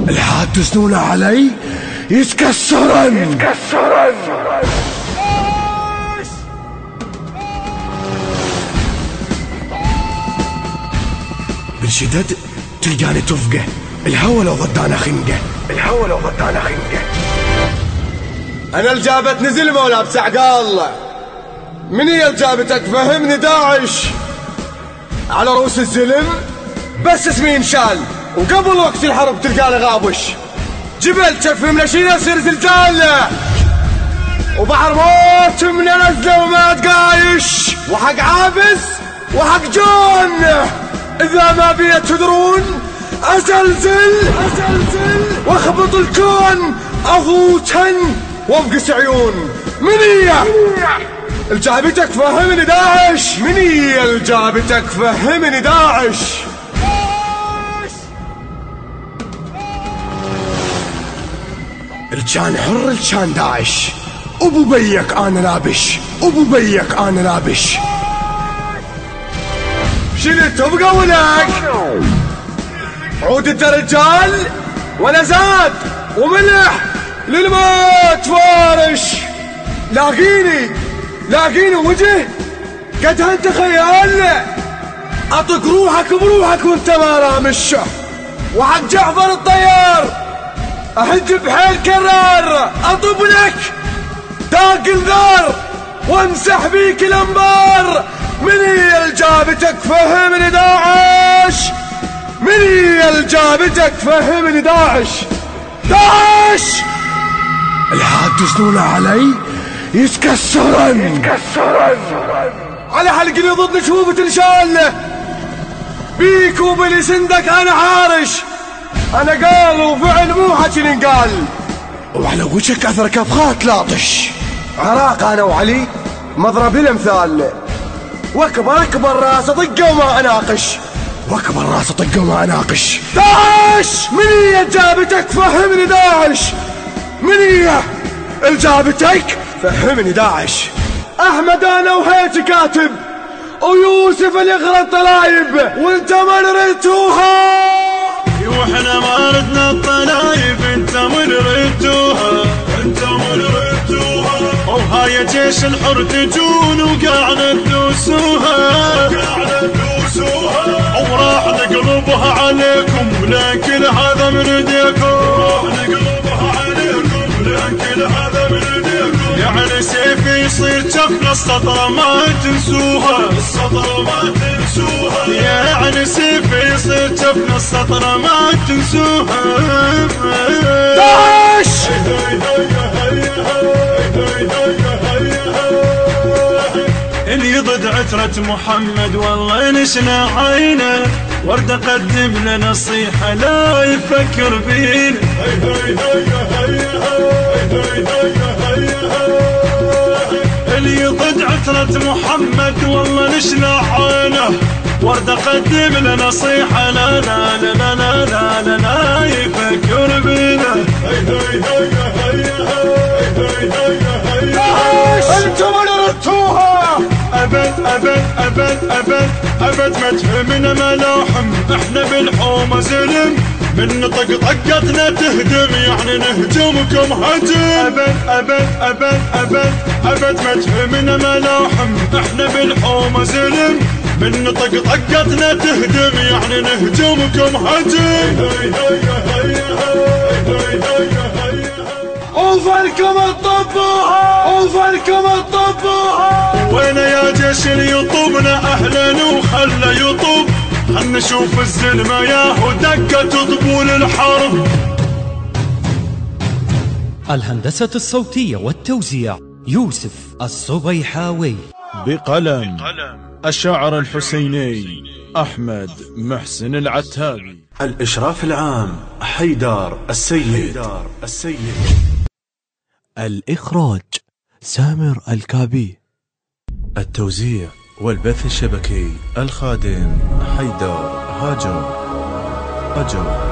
الحاد تسنون علي يتكسرن. بالشدد تلقاني تفقه، الهوى لو ضدانا خنقه. انا الجابت نزل مولا بسعقال. من هي الجابتك فهمني؟ داعش على رؤوس الزلم بس اسمي انشال، وقبل وقت الحرب تلقاني غابش. جبل تفهم نشيله يصير زلزال، وبحر موت من نزله وما تقايش، وحق عابس وحق جون. اذا ما بي تدرون ازلزل واخبط الكون اغوتن وابقس عيون. من هي الجابتك فهمني داعش؟ من هي الجابتك فهمني داعش؟ الجان حر الجان داعش، ابو بيك انا لابش. شلت تبقى ولك عود انت رجال وانا زاد وملح للموت فارش. لاقيني وجه قد انت خيال، اطق روحك بروحك وانت ما رامش. وحق جعفر الطيار اهج بحيل كرار، اطب لك داق النار وامسح بيك الانبار. من هي الجابتك فهمني داعش؟ من هي الجابتك فهمني داعش؟ الحاد تسنون علي يتكسرن. على حلقني ضد نشوفة تنشال، بيك وبلي سندك انا حارش. انا قال وفعل مو حكي نقال، وعلى وجهك اثر كفخات لاطش. عراق انا وعلي مضرب الامثال، واكبر راس طقه وما اناقش. داعش من هي جابتك فهمني داعش؟ من هي الجابتك فهمني داعش؟ احمد انا وهيت كاتب، ويوسف اللي يغرى الطلايب وانت ما نريتوها. واحنا ما ردنا الطلايب انت من ردوها. وهاي جيش الحر تجون وقاعد تدوسوها. وراح نقلبها عليكم لكن هذا من ايديكم. يعني سيفي يصير جفنا السطرة ما تنسوها. يعني سيفي يصير جفنا السطرة ما تنسوها. داعش اللي ضد عترة محمد والله نشنا عينه، ورد قدم لنا نصيحة لا يفكر فينا. اللي ضد عترة محمد والله نشنا عينه، ورد قدم لنا نصيحة لا لا لا لا لا لا لا لا يفكر بينا. انتم ردتوها. أبد ما تهمنا ملاحم، احنا بالحومة زلم، من نطق طقتنا تهدم يعني نهجمكم هجم. أبد ما تهمنا ملاحم، احنا بالحومة زلم، من نطق طقتنا تهدم يعني نهجمكم هجم. وفركم الطبوها. وين يا جيش اللي يطوبنا اهلا وخلى يطوب، خلنا نشوف الزلمة ياهو دقة طبول الحرب. الهندسة الصوتية والتوزيع يوسف الصبيحاوي، بقلم الشاعر الحسيني أحمد محسن العتابي، الإشراف العام حيدار السيد. الإخراج سامر الكابي، التوزيع والبث الشبكي الخادم حيدار هاجر.